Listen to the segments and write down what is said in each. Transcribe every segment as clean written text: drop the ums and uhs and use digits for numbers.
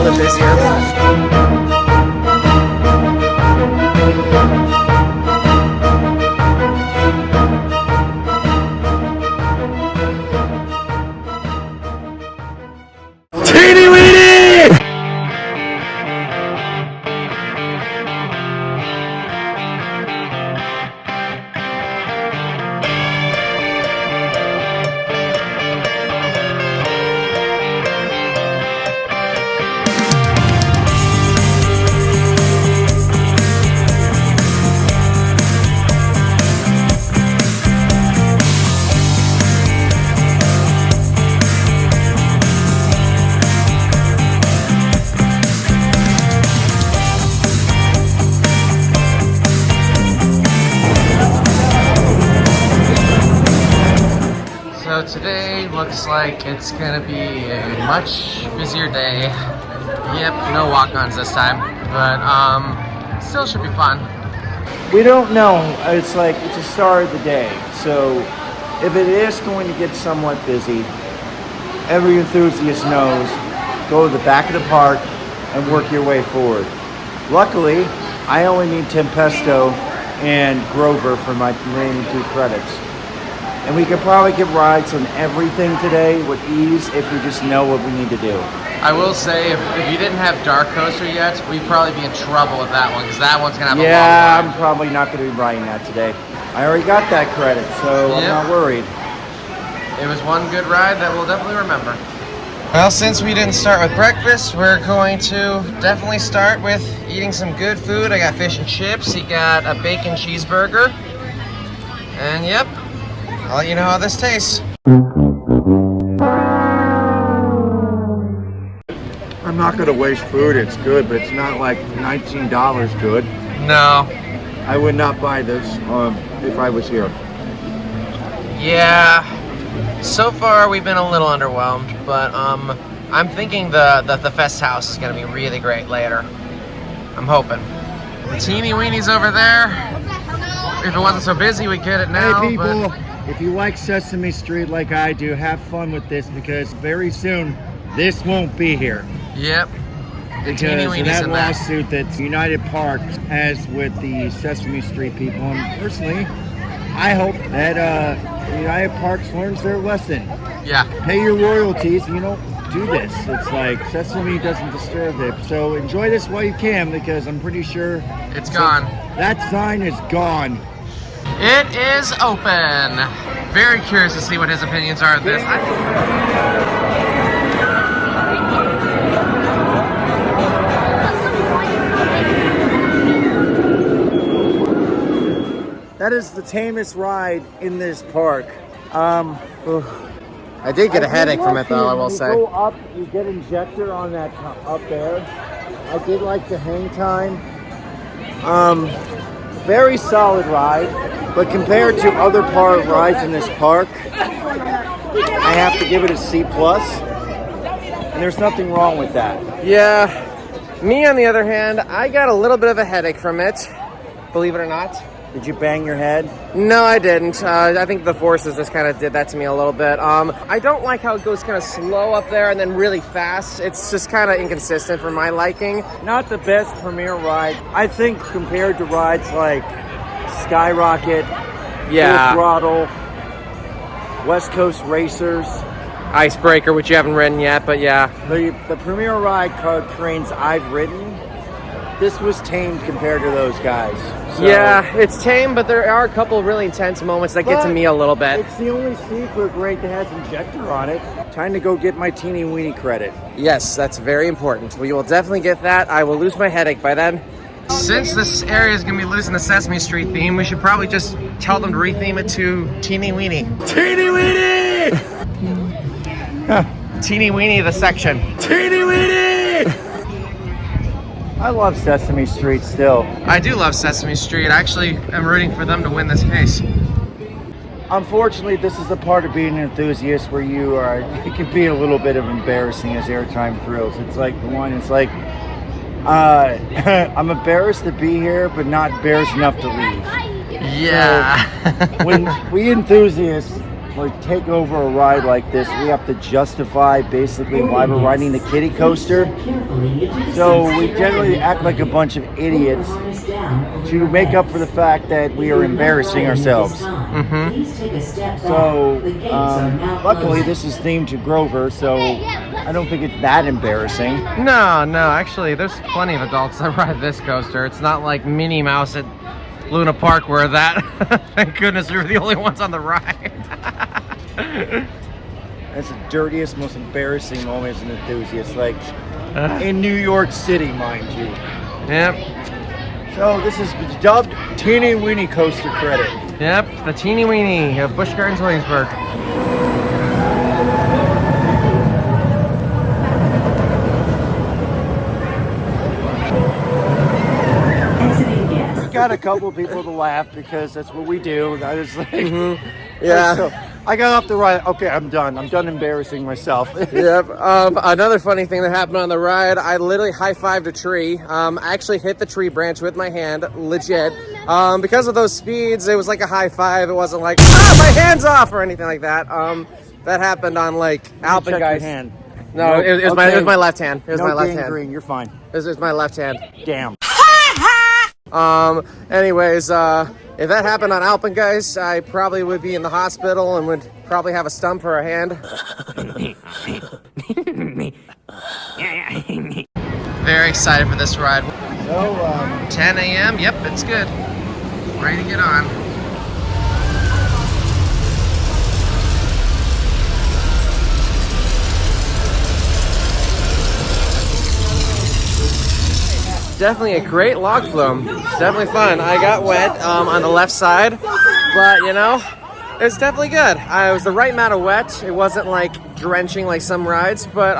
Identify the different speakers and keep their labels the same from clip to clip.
Speaker 1: little bit busier.
Speaker 2: Teeny weeny!
Speaker 1: So today looks like it's gonna be a much busier day. Yep, no walk-ons this time, but still should be fun.
Speaker 2: We don't know. It's like it's the start of the day. So if it is going to get somewhat busy, every enthusiast knows, go to the back of the park and work your way forward. Luckily, I only need Tempesto and Grover for my remaining 2 credits. And we can probably get rides on everything today with ease if we just know what we need to do.
Speaker 1: I will say, if you didn't have Dark Coaster yet, we'd probably be in trouble with that one, because that one's going to have a long
Speaker 2: Yeah,
Speaker 1: line.
Speaker 2: I'm probably not going to be riding that today. I already got that credit, so I'm not worried.
Speaker 1: It was one good ride that we'll definitely remember. Well, since we didn't start with breakfast, we're going to definitely start with eating some good food. I got fish and chips. You got a bacon cheeseburger. And yep, I'll let you know how this tastes.
Speaker 2: I'm not going to waste food. It's good, but it's not like $19 good.
Speaker 1: No.
Speaker 2: I would not buy this if I was here.
Speaker 1: Yeah. So far, we've been a little underwhelmed, but I'm thinking the Fest House is going to be really great later. I'm hoping. The teeny weenie's over there. If it wasn't so busy, we'd get it now.
Speaker 2: Hey people,
Speaker 1: but
Speaker 2: if you like Sesame Street like I do, have fun with this because very soon this won't be here.
Speaker 1: Yep. The teeny
Speaker 2: Because of
Speaker 1: weenie's
Speaker 2: that
Speaker 1: in there.
Speaker 2: lawsuit that United Parks has with the Sesame Street people. And personally, I hope that United Parks learns their lesson.
Speaker 1: Yeah.
Speaker 2: Pay your royalties and you don't do this. It's like Sesame doesn't disturb it. So enjoy this while you can because I'm pretty sure
Speaker 1: It's gone.
Speaker 2: that sign is gone.
Speaker 1: It is open. Very curious to see what his opinions are of this.
Speaker 2: That is the tamest ride in this park.
Speaker 1: I did get a headache from it though, I will say.
Speaker 2: You go up, you get injector on that up there. I did like the hang time. Very solid ride, but compared to other park rides in this park, I have to give it a C+. And there's nothing wrong with that.
Speaker 1: Yeah. Me on the other hand, I got a little bit of a headache from it, believe it or not.
Speaker 2: Did you bang your head?
Speaker 1: No, I didn't. I think the forces just kind of did that to me a little bit. I don't like how it goes kind of slow up there and then really fast. It's just kind of inconsistent for my liking.
Speaker 2: Not the best premier ride. I think compared to rides like Skyrocket,
Speaker 1: Yeah.
Speaker 2: Full Throttle, West Coast Racers,
Speaker 1: Icebreaker, which you haven't ridden yet, but yeah.
Speaker 2: the premier ride trains I've ridden, this was tamed compared to those guys. So,
Speaker 1: Yeah, it's tame, but there are a couple of really intense moments that get to me a little bit.
Speaker 2: It's the only secret rate that has injector on it. Time to go get my teeny weeny credit.
Speaker 1: Yes, that's very important. We will definitely get that. I will lose my headache by then. Since this area is going to be losing the Sesame Street theme, we should probably just tell them to retheme it to Teeny Weeny.
Speaker 2: Teeny weeny!
Speaker 1: Teeny Weeny, the section.
Speaker 2: Teeny weeny! I love Sesame Street still.
Speaker 1: I do love Sesame Street. I actually am rooting for them to win this case.
Speaker 2: Unfortunately, this is the part of being an enthusiast where it can be a little bit of embarrassing as Airtime Thrills. It's like the one, it's like, I'm embarrassed to be here, but not embarrassed enough to leave.
Speaker 1: Yeah.
Speaker 2: So, when we enthusiasts take over a ride like this, we have to justify basically why we're riding the kiddie coaster. So we generally act like a bunch of idiots to make up for the fact that we are embarrassing ourselves. So luckily this is themed to Grover, so I don't think it's that embarrassing.
Speaker 1: No, actually there's plenty of adults that ride this coaster. It's not like Minnie Mouse at Luna Park where that, thank goodness we were the only ones on the ride.
Speaker 2: That's the dirtiest, most embarrassing moment as an enthusiast, like in New York City, mind you.
Speaker 1: Yep.
Speaker 2: So this is dubbed Teeny Weeny Coaster Credit.
Speaker 1: Yep, the Teeny Weeny of Busch Gardens Williamsburg.
Speaker 2: Got a couple of people to laugh because that's what we do. I was like,
Speaker 1: Yeah.
Speaker 2: So I got off the ride. Okay, I'm done. I'm done embarrassing myself.
Speaker 1: Yep. Another funny thing that happened on the ride, I literally high-fived a tree. I actually hit the tree branch with my hand, legit. Because of those speeds, it was like a high five. It wasn't like, my hand's off or anything like that. That happened on like Alpengeist.
Speaker 2: Check your hand.
Speaker 1: No,
Speaker 2: Nope.
Speaker 1: it was my left hand. It was my left hand.
Speaker 2: Green. You're fine.
Speaker 1: This is my left hand.
Speaker 2: Damn.
Speaker 1: Anyways, if that happened on Alpengeist, I probably would be in the hospital and would probably have a stump for a hand. Very excited for this ride.
Speaker 2: So,
Speaker 1: 10 a.m. Yep, it's good. Ready to get on. Definitely a great log flume. Definitely fun. I got wet on the left side, but you know, it's definitely good. It was the right amount of wet. It wasn't like drenching like some rides, but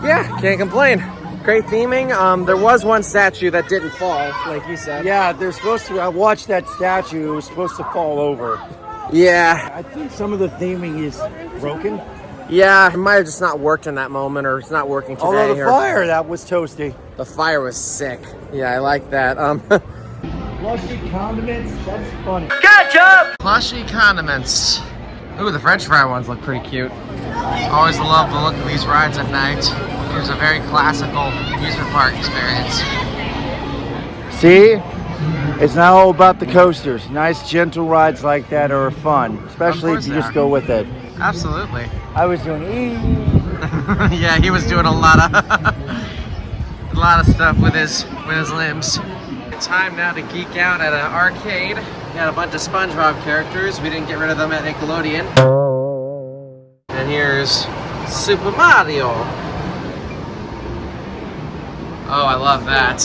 Speaker 1: yeah, can't complain. Great theming. There was one statue that didn't fall, like you said.
Speaker 2: yeah, they're supposed to. I watched that statue. It was supposed to fall over.
Speaker 1: Yeah.
Speaker 2: I think some of the theming is broken.
Speaker 1: Yeah, it might have just not worked in that moment, or it's not working today.
Speaker 2: Although the fire, that was toasty.
Speaker 1: The fire was sick. Yeah, I like that.
Speaker 2: Plushy condiments, that's funny.
Speaker 1: Plushy condiments. Ooh, the French fry ones look pretty cute. Always love the look of these rides at night. It was a very classical amusement park experience.
Speaker 2: See? It's not all about the coasters. Nice, gentle rides like that are fun, especially if you just go with it.
Speaker 1: Absolutely.
Speaker 2: I was doing
Speaker 1: Yeah, he was doing a lot of stuff with his limbs. Time now to geek out at an arcade. We got a bunch of SpongeBob characters. We didn't get rid of them at Nickelodeon. And here's Super Mario. Oh, I love that.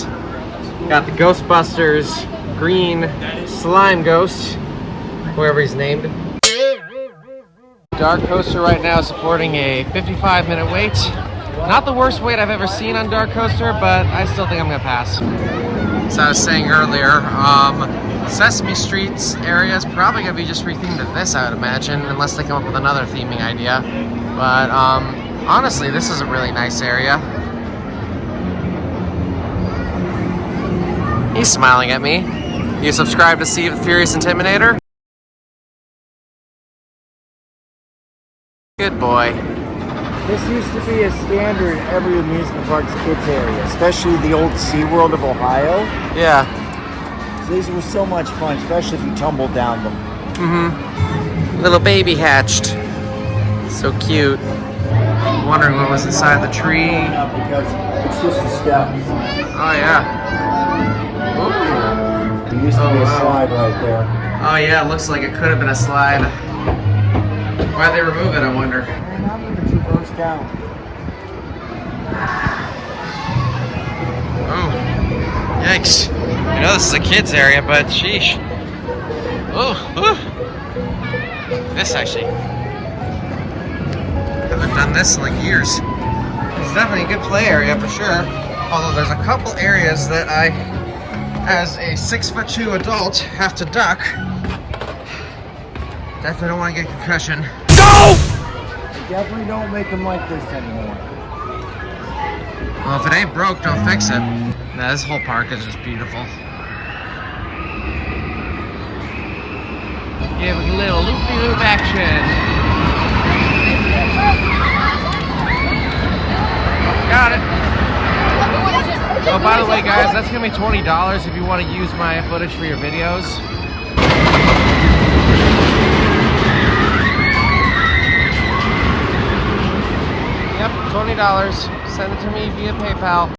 Speaker 1: Got the Ghostbusters green slime ghost, whoever he's named. Dark Coaster right now supporting a 55-minute wait. Not the worst wait I've ever seen on Dark Coaster, but I still think I'm gonna pass. As I was saying earlier, Sesame Street's area is probably gonna be just rethemed to this, I would imagine, unless they come up with another theming idea. But honestly, this is a really nice area. He's smiling at me. You subscribe to see the Fury-ous Intimidator? Good boy.
Speaker 2: This used to be a standard in every amusement park's kids area, especially the old SeaWorld of Ohio.
Speaker 1: Yeah.
Speaker 2: So these were so much fun, especially if you tumbled down them.
Speaker 1: Little baby hatched. So cute. Wondering what was inside the tree.
Speaker 2: Because it's just the steps.
Speaker 1: Oh yeah. Ooh.
Speaker 2: There used to be a slide right there.
Speaker 1: Oh yeah, it looks like it could have been a slide. Why'd they remove it, I wonder?
Speaker 2: And I'm going to traverse down.
Speaker 1: Oh, yikes. I know this is a kid's area, but sheesh. Oh, this actually. Haven't done this in like years. It's definitely a good play area for sure. Although there's a couple areas that I, as a 6'2" adult, have to duck. Definitely don't want to get concussion.
Speaker 2: Definitely don't make them like this anymore.
Speaker 1: Well, if it ain't broke, don't fix it. Nah, this whole park is just beautiful. give a little loop-de-loop action. Got it. Oh, by the way, guys, that's gonna be $20 if you want to use my footage for your videos. Yep, $20. Send it to me via PayPal.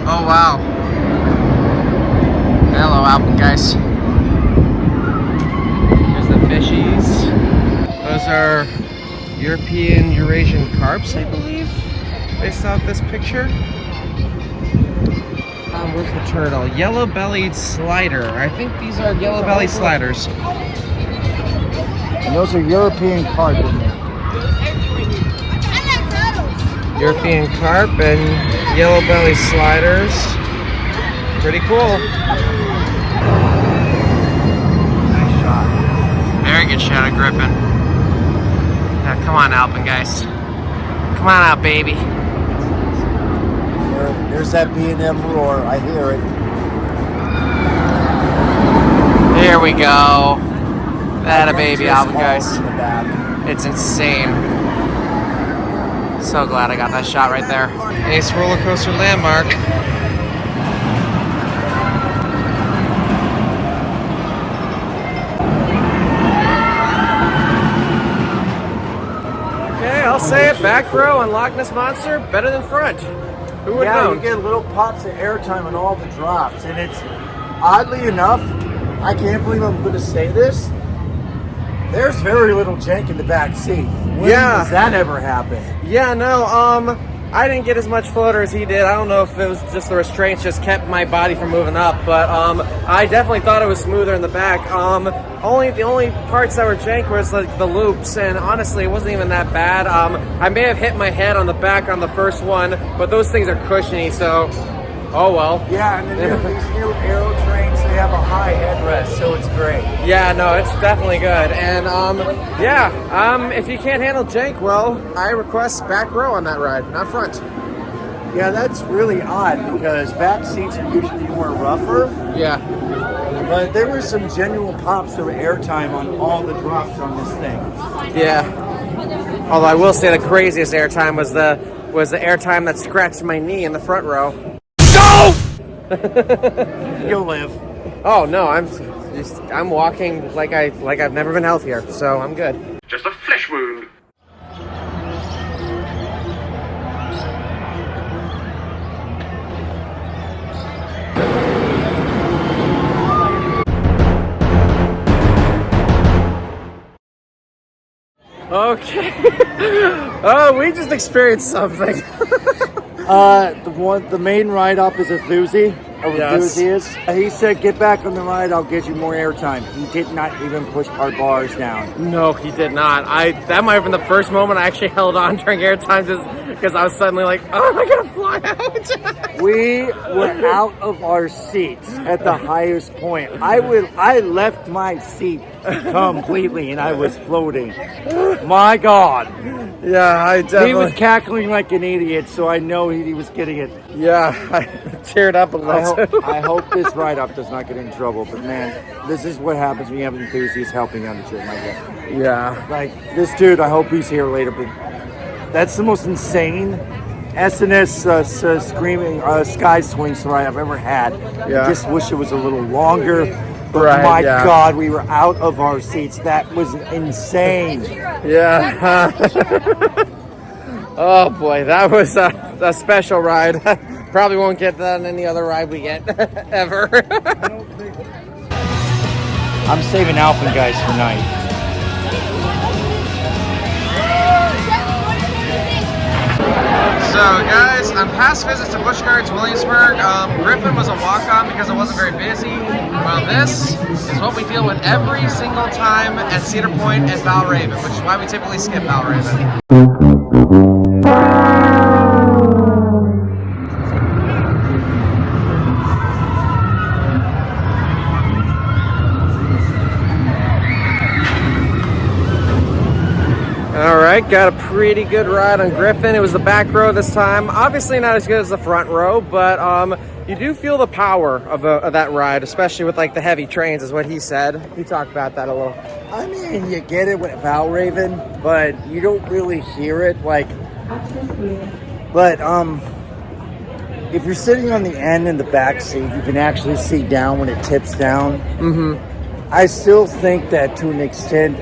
Speaker 1: Oh, wow. Hello, Alpengeist. There's the fishies. Those are European Eurasian carps, I believe, based off this picture. Where's the turtle? Yellow-bellied slider. I think these are yellow-bellied sliders.
Speaker 2: And those are European carp in there.
Speaker 1: European carp and yellow-bellied sliders. Pretty cool.
Speaker 2: Nice shot.
Speaker 1: Very good shot of Griffin. Now, come on, Alpengeist. Come on out, baby.
Speaker 2: There's that B&M roar. I hear it.
Speaker 1: There we go. That a baby,
Speaker 2: Just
Speaker 1: Alpengeist.
Speaker 2: in the back.
Speaker 1: It's insane. So glad I got that shot right there. Ace roller coaster landmark. Okay, I'll say it. Back row on Loch Ness Monster, better than front. Who would know?
Speaker 2: You get little pops of airtime on all the drops, and it's oddly enough, I can't believe I'm going to say this. There's very little jank in the back seat. When does that ever happen?
Speaker 1: Yeah, no, I didn't get as much floater as he did. I don't know if it was just the restraints just kept my body from moving up, but I definitely thought it was smoother in the back. The only parts that were jank was like the loops, and honestly, it wasn't even that bad. I may have hit my head on the back on the first one, but those things are cushiony, so oh well.
Speaker 2: Yeah, and then these new aero trains, they have a high headrest, so it's great.
Speaker 1: Yeah, no, it's definitely good. And if you can't handle jank, well, I request back row on that ride, not front.
Speaker 2: Yeah, that's really odd because back seats are usually more rougher.
Speaker 1: Yeah.
Speaker 2: But there were some genuine pops of airtime on all the drops on this thing.
Speaker 1: Yeah. Although I will say the craziest airtime was the airtime that scratched my knee in the front row. No!
Speaker 2: You'll live.
Speaker 1: Oh no, I'm walking like I've never been healthier, so I'm good.
Speaker 3: Just a flesh wound.
Speaker 1: Okay. Oh, we just experienced something.
Speaker 2: The main ride up is enthusiast. He said, "Get back on the ride. I'll get you more airtime." He did not even push our bars down.
Speaker 1: No, he did not. That might have been the first moment I actually held on during airtime, just because I was suddenly like, "Oh, am I gonna fly out?"
Speaker 2: We were out of our seats at the highest point. I left my seat completely, and I was floating. My God.
Speaker 1: Yeah,
Speaker 2: He was cackling like an idiot, so I know he was getting it.
Speaker 1: Yeah, I teared up a little.
Speaker 2: I hope this ride-up does not get in trouble, but man, this is what happens when you have enthusiasts helping on the trip like that.
Speaker 1: Yeah.
Speaker 2: Like, this dude, I hope he's here later, but that's the most insane SNS screaming sky swings ride I've ever had.
Speaker 1: Yeah.
Speaker 2: I just wish it was a little longer. But
Speaker 1: Right,
Speaker 2: my
Speaker 1: yeah.
Speaker 2: God, we were out of our seats. That was insane.
Speaker 1: Yeah. Oh boy, that was a special ride. Probably won't get that on any other ride we get ever.
Speaker 2: I'm saving Alpengeist for night.
Speaker 1: So guys, on past visits to Busch Gardens Williamsburg, Griffin was a walk-on because it wasn't very busy. Well, this is what we deal with every single time at Cedar Point and Valraven, which is why we typically skip Valraven. All right. right, got a pretty good ride on Griffin. It was the back row this time. Obviously not as good as the front row, but you do feel the power of that ride, especially with like the heavy trains, is what he said. He talked about that a little.
Speaker 2: I mean, you get it with Valraven, but you don't really hear it. Like, but if you're sitting on the end in the back seat, you can actually see down when it tips down. Mm-hmm. I still think that to an extent,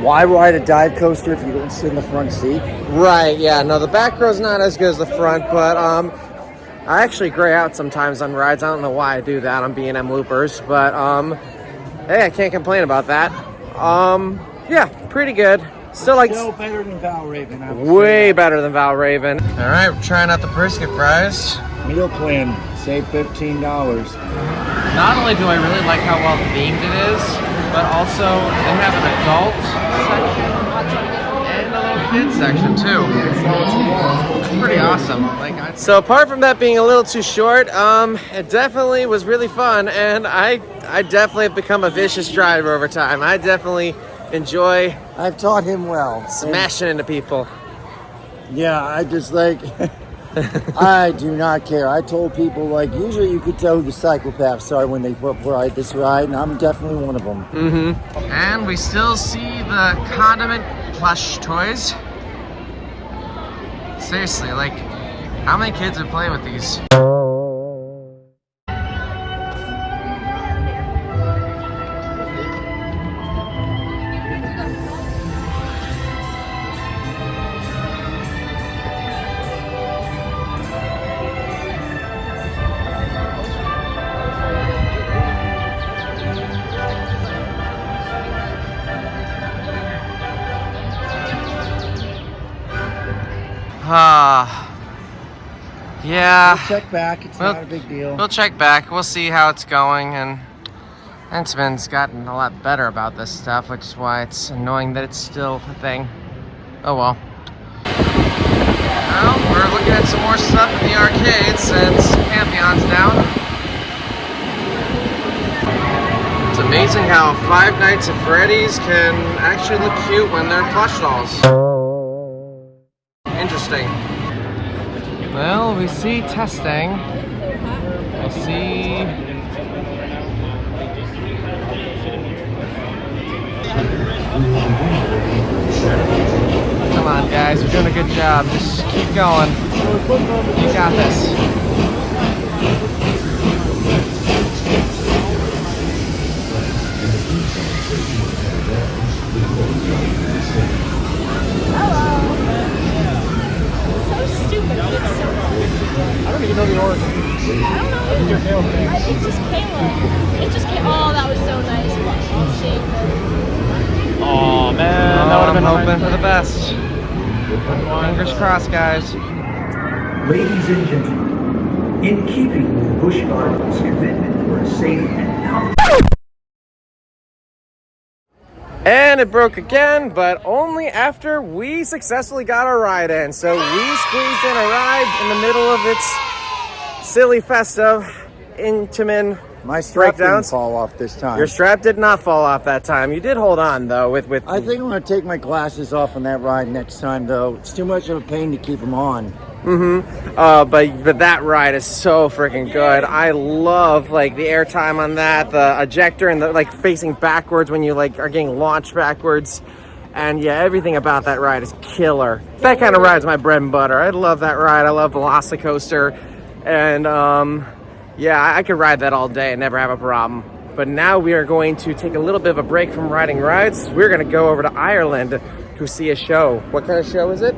Speaker 2: why ride a dive coaster if you don't sit in the front seat?
Speaker 1: Right, yeah. No, the back row's not as good as the front, but I actually gray out sometimes on rides. I don't know why I do that on B&M loopers, but hey, I can't complain about that. Yeah, pretty good. Still
Speaker 2: better than Valraven.
Speaker 1: Way better than Valraven. All right, we're trying out the brisket fries.
Speaker 2: Meal plan, save $15.
Speaker 1: Not only do I really like how well themed it is, but also they have an adult section and a little kids section too. It's pretty awesome. So apart from that being a little too short, it definitely was really fun, and I definitely have become a vicious driver over time. I definitely enjoy.
Speaker 2: I've taught him well.
Speaker 1: Smashing into people.
Speaker 2: Yeah, I just like. I do not care. I told people, like, usually you could tell who the psychopaths are when they ride this ride, and I'm definitely one of them.
Speaker 1: Mm-hmm. And we still see the condiment plush toys. Seriously, like, how many kids are playing with these? Yeah.
Speaker 2: We'll check back. It's not a big deal.
Speaker 1: We'll check back. We'll see how it's going, and Huntsman's gotten a lot better about this stuff, which is why it's annoying that it's still a thing. Oh well. Well, we're looking at some more stuff in the arcades since Pantheon's down. It's amazing how Five Nights at Freddy's can actually look cute when they're plush dolls. Interesting. Well, we see testing. I see. Come on, guys, you're doing a good job. Just keep going. You got this. I don't even know the origin.
Speaker 3: I don't know. It's just Caleb. It just came. Oh, that was so nice. Let's see.
Speaker 1: Oh man, that would have been hoping for the best. Fingers crossed, guys.
Speaker 4: Ladies and gentlemen, in keeping with Busch Gardens' commitment for a safe and comfortable.
Speaker 1: And it broke again, but only after we successfully got our ride in. So we squeezed in a ride in the middle of its silly festive Intamin.
Speaker 2: My strap didn't fall off this time.
Speaker 1: Your strap did not fall off that time. You did hold on though. With
Speaker 2: I think I'm gonna take my glasses off on that ride next time though. It's too much of a pain to keep them on.
Speaker 1: Mm-hmm. But that ride is so freaking good. I love like the airtime on that, the ejector, and the like facing backwards when you like are getting launched backwards. And yeah, everything about that ride is killer. That kind of ride is my bread and butter. I love that ride. I love Velocicoaster, and yeah, I could ride that all day and never have a problem. But now we are going to take a little bit of a break from riding rides. We're going to go over to Ireland to see a show. What kind of show is it?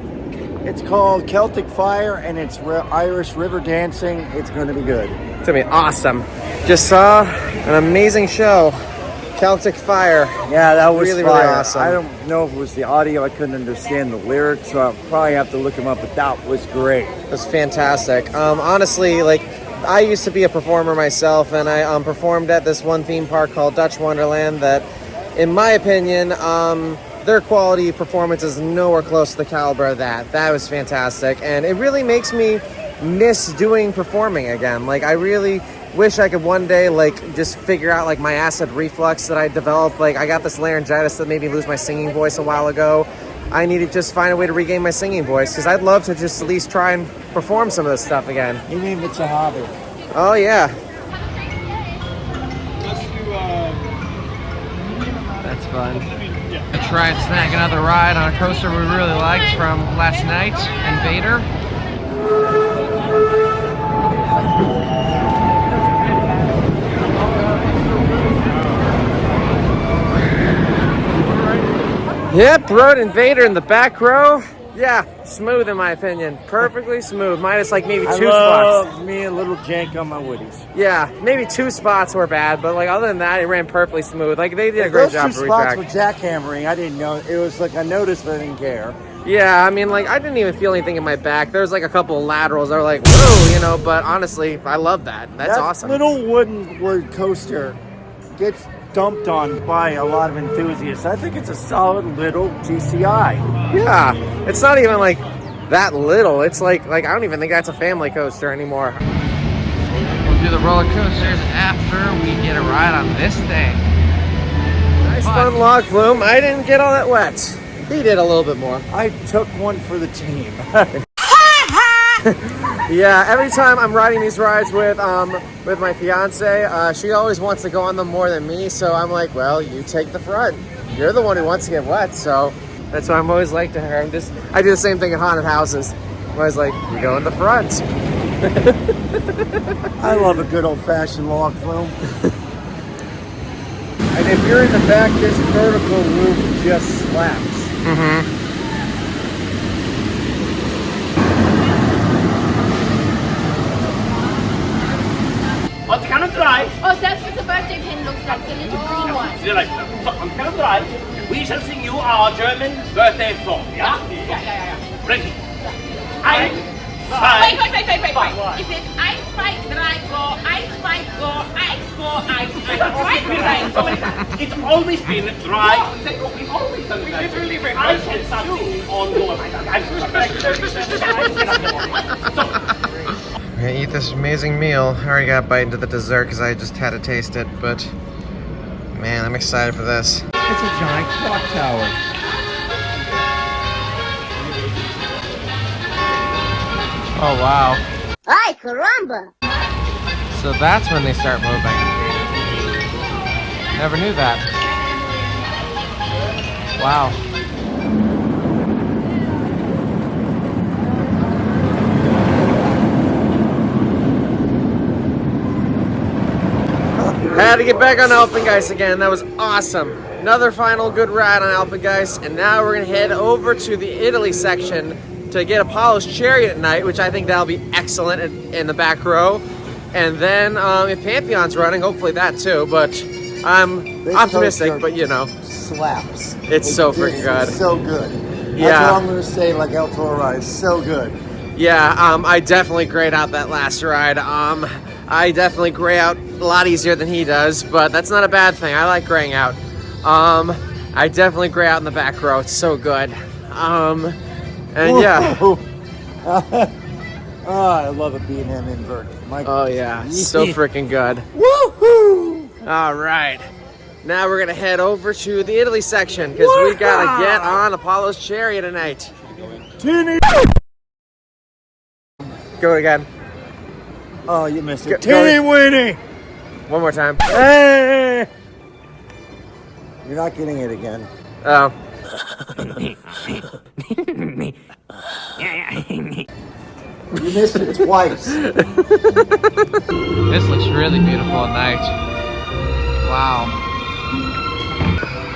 Speaker 2: It's called Celtic Fire, and it's Irish river dancing. It's going to be good.
Speaker 1: It's going to be awesome. Just saw an amazing show, Celtic Fire.
Speaker 2: Yeah, that was
Speaker 1: really,
Speaker 2: fire.
Speaker 1: really awesome.
Speaker 2: I don't know if it was the audio. I couldn't understand the lyrics, so I'll probably have to look them up, but that was great.
Speaker 1: It was fantastic. Honestly, like, I used to be a performer myself, and I performed at this one theme park called Dutch Wonderland that, in my opinion, their quality performance is nowhere close to the caliber of that. That was fantastic, and it really makes me miss doing performing again. Like, I really wish I could one day, like, just figure out, like, my acid reflux that I developed. Like, I got this laryngitis that made me lose my singing voice a while ago, I need to just find a way to regain my singing voice, because I'd love to just at least try and perform some of this stuff again.
Speaker 2: Even if it's a hobby.
Speaker 1: Oh, yeah. That's fun. I tried snagging another ride on a coaster we really liked from last night, Invader. Yep, rode Invader in the back row. Yeah, smooth in my opinion. Perfectly smooth. Minus like maybe two spots.
Speaker 2: Me a little jank on my woodies.
Speaker 1: Yeah, maybe 2 spots were bad, but like other than that, it ran perfectly smooth. Like they did a great job to
Speaker 2: Those 2 spots
Speaker 1: retrack.
Speaker 2: were jackhammering. I didn't know. It was like I noticed, but I didn't care.
Speaker 1: Yeah, I mean, like I didn't even feel anything in my back. There was like a couple of laterals that were like, whoa, you know. But honestly, I love that. That's
Speaker 2: that
Speaker 1: awesome.
Speaker 2: Little wooden word coaster gets dumped on by a lot of enthusiasts. I think it's a solid little GCI.
Speaker 1: Yeah, it's not even like that little. It's like I don't even think that's a family coaster anymore. We'll do the roller coasters after we get a ride on this thing. Nice fun log flume. I didn't get all that wet. He did a little bit more.
Speaker 2: I took one for the team.
Speaker 1: Yeah, every time I'm riding these rides with my fiance, she always wants to go on them more than me. So I'm like, well, you take the front. You're the one who wants to get wet, so that's why I'm always like to her. I do the same thing at haunted houses. I'm always like, you go in the front.
Speaker 2: I love a good old-fashioned log flume. And if you're in the back, this vertical loop just slaps.
Speaker 1: Mm-hmm.
Speaker 5: On Canobie Drive,
Speaker 3: Oh, that's what the birthday pin looks like, the little green one.
Speaker 5: so on Canobie Drive, we shall sing you our German birthday song, yeah?
Speaker 3: Yeah.
Speaker 5: Ready?
Speaker 3: Wait.
Speaker 5: Five.
Speaker 3: If it's 1, 2, 3, go, 1, 2, go, 1, 2, 1, 2, 3,
Speaker 5: It's always been dry. We've always done that. Literally, I can start singing on go.
Speaker 1: I'm gonna eat this amazing meal. I already got a bite into the dessert because I just had to taste it, but man, I'm excited for this.
Speaker 2: It's a giant clock tower.
Speaker 1: Oh wow.
Speaker 6: Ay, caramba!
Speaker 1: So that's when they start moving. Never knew that. Wow. Had to get back on Alpengeist again. That was awesome. Another final good ride on Alpengeist, and now we're gonna head over to the Italy section to get Apollo's Chariot at night, which I think that'll be excellent in the back row. And then if Pantheon's running, hopefully that too. But I'm optimistic, but you know.
Speaker 2: Slaps.
Speaker 1: It's so freaking good.
Speaker 2: So good.
Speaker 1: Yeah.
Speaker 2: That's all I'm going to say, like El Toro is so good.
Speaker 1: Yeah, I definitely grayed out that last ride. I definitely gray out a lot easier than he does, but that's not a bad thing. I like graying out. I definitely gray out in the back row. It's so good. And yeah.
Speaker 2: I love a B&M invert.
Speaker 1: Oh yeah, so freaking good.
Speaker 2: Woohoo!
Speaker 1: All right. Now we're gonna head over to the Italy section because we gotta get on Apollo's Chariot tonight. Go again.
Speaker 2: Oh, you missed it.
Speaker 1: Go-
Speaker 2: Teeny weeny!
Speaker 1: One more time.
Speaker 2: Hey! You're not getting it again.
Speaker 1: Oh.
Speaker 2: You missed it twice.
Speaker 1: This looks really beautiful at night. Wow.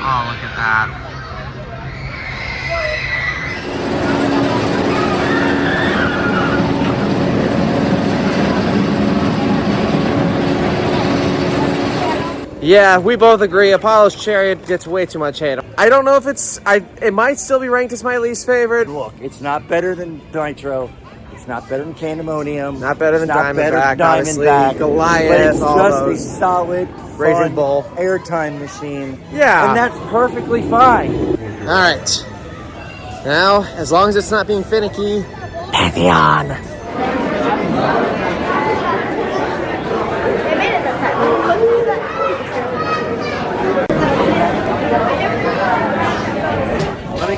Speaker 1: Oh, look at that. Yeah, we both agree. Apollo's Chariot gets way too much hate. I don't know if it might still be ranked as my least favorite.
Speaker 2: Look, it's not better than Nitro. It's not better than Canamonium.
Speaker 1: Not better than
Speaker 2: It's not better
Speaker 1: Diamondback,
Speaker 2: than
Speaker 1: obviously.
Speaker 2: Diamondback.
Speaker 1: Goliath,
Speaker 2: But it's
Speaker 1: all
Speaker 2: just
Speaker 1: those.
Speaker 2: a solid,
Speaker 1: Raging
Speaker 2: fun
Speaker 1: Bull.
Speaker 2: airtime machine.
Speaker 1: Yeah.
Speaker 2: And that's perfectly fine.
Speaker 1: All right. Now, as long as it's not being finicky, Pantheon.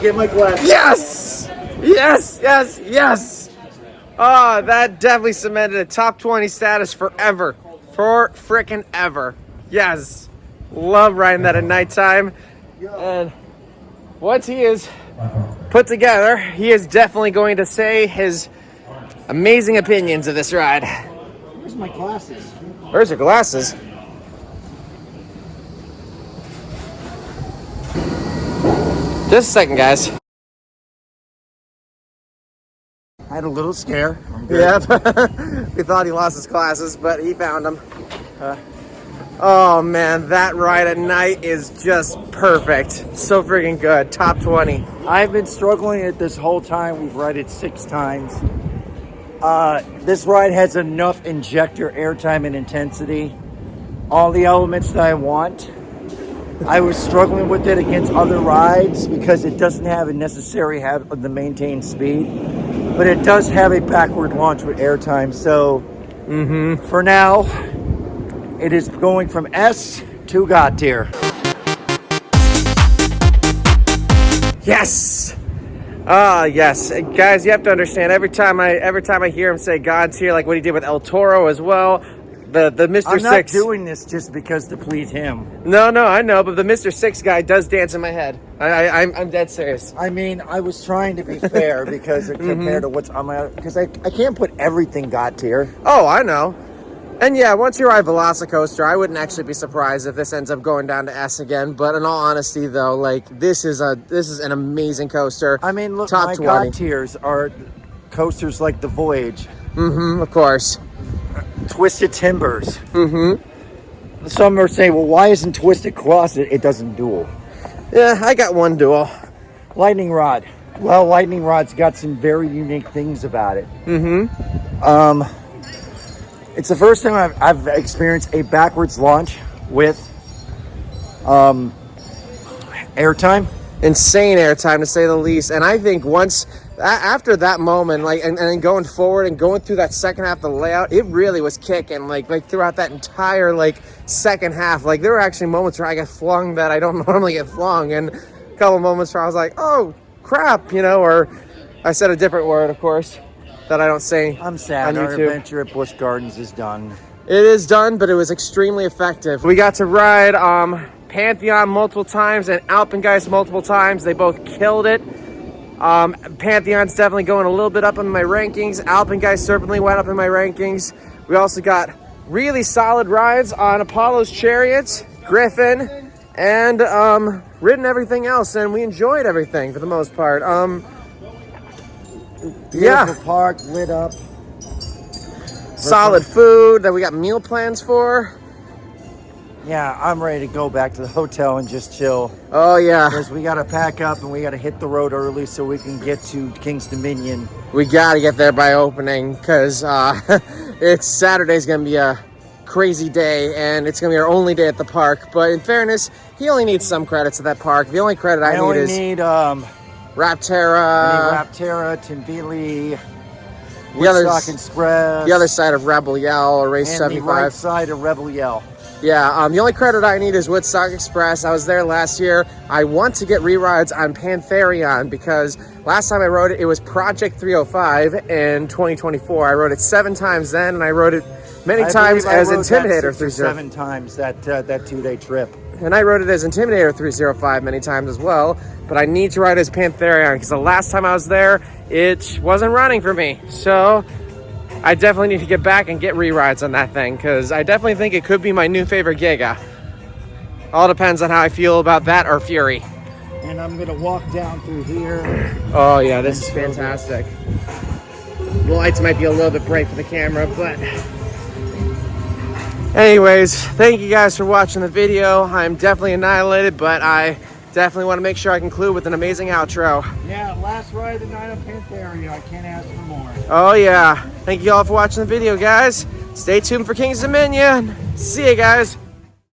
Speaker 2: get my glasses.
Speaker 1: Yes! Yes, yes, yes! Oh, that definitely cemented a top 20 status forever. For frickin' ever. Yes. Love riding that at nighttime. And once he is put together, he is definitely going to say his amazing opinions of this ride.
Speaker 2: Where's my glasses?
Speaker 1: Where's your glasses? Just a second, guys.
Speaker 2: I had a little scare.
Speaker 1: Yeah, we thought he lost his glasses, but he found them. Oh man, that ride at night is just perfect. So freaking good. Top 20.
Speaker 2: I've been struggling it this whole time. We've ride it 6 times. This ride has enough injector airtime and intensity. All the elements that I want. I was struggling with it against other rides because it doesn't have a necessary have the maintained speed, but it does have a backward launch with airtime. So for now, it is going from S to God tier.
Speaker 1: Yes. Yes, guys, you have to understand. Every time I hear him say God tier, like what he did with El Toro as well. The Mr.
Speaker 2: I'm not
Speaker 1: 6
Speaker 2: doing this just because to please him.
Speaker 1: No, I know, but the Mr. 6 guy does dance in my head. I'm dead serious.
Speaker 2: I mean, I was trying to be fair because compared to what's on my, because I can't put everything God tier.
Speaker 1: Oh, I know. And yeah, once you ride Velocicoaster, I wouldn't actually be surprised if this ends up going down to S again. But in all honesty, though, like this is an amazing coaster.
Speaker 2: I mean, look,
Speaker 1: top
Speaker 2: my
Speaker 1: 20.
Speaker 2: God tiers are coasters like the Voyage.
Speaker 1: Of course.
Speaker 2: Twisted Timbers. Some are saying, well, why isn't Twisted Cross? It doesn't duel.
Speaker 1: Yeah, I got one duel.
Speaker 2: Lightning Rod. Well, Lightning Rod's got some very unique things about it. It's the first time I've experienced a backwards launch with airtime.
Speaker 1: Insane airtime, to say the least. And I think once after that moment, like, and then going forward and going through that second half of the layout, it really was kicking. Like throughout that entire like second half, like there were actually moments where I got flung that I don't normally get flung, and a couple moments where I was like, oh crap, you know, or I said a different word, of course, that I don't say.
Speaker 2: I'm sad.
Speaker 1: on
Speaker 2: Our
Speaker 1: YouTube.
Speaker 2: adventure at Busch Gardens is done.
Speaker 1: It is done, but it was extremely effective. We got to ride Pantheon multiple times and Alpengeist multiple times. They both killed it. Pantheon's definitely going a little bit up in my rankings. Alpengeist certainly went up in my rankings. We also got really solid rides on Apollo's Chariots, Griffin, and ridden everything else, and we enjoyed everything for the most part.
Speaker 2: Beautiful park, lit up.
Speaker 1: Solid food that we got meal plans for.
Speaker 2: Yeah, I'm ready to go back to the hotel and just chill.
Speaker 1: Oh yeah,
Speaker 2: Because we got to pack up and we got to hit the road early so we can get to King's Dominion.
Speaker 1: we gotta get there by opening, because it's Saturday's gonna be a crazy day, and it's gonna be our only day at the park. But in fairness, he only needs some credits at that park. The only credit I need is
Speaker 2: Rapterra, Tinvili, Woodstock Express.
Speaker 1: the other side of Rebel Yell or Race
Speaker 2: and
Speaker 1: 75.
Speaker 2: the right side of Rebel Yell.
Speaker 1: Yeah, the only credit I need is Woodstock Express. I was there last year. I want to get re-rides on Pantheon because last time I rode it, it was Project 305 in 2024. I rode it 7 times then, and I rode it many times as Intimidator 305.
Speaker 2: 7 times that 2-day trip.
Speaker 1: And I rode it as Intimidator 305 many times as well, but I need to ride as Pantheon because the last time I was there, it wasn't running for me. So I definitely need to get back and get re-rides on that thing because I definitely think it could be my new favorite Giga. All depends on how I feel about that or Fury.
Speaker 2: And I'm going to walk down through here.
Speaker 1: Oh yeah, this is fantastic. The lights might be a little bit bright for the camera, but anyways, thank you guys for watching the video. I'm definitely annihilated, but I definitely want to make sure I conclude with an amazing outro.
Speaker 2: Yeah, last ride of the night of Pantheon. I can't ask for more.
Speaker 1: Oh yeah, thank you all for watching the video, guys. Stay tuned for King's Dominion. See you guys.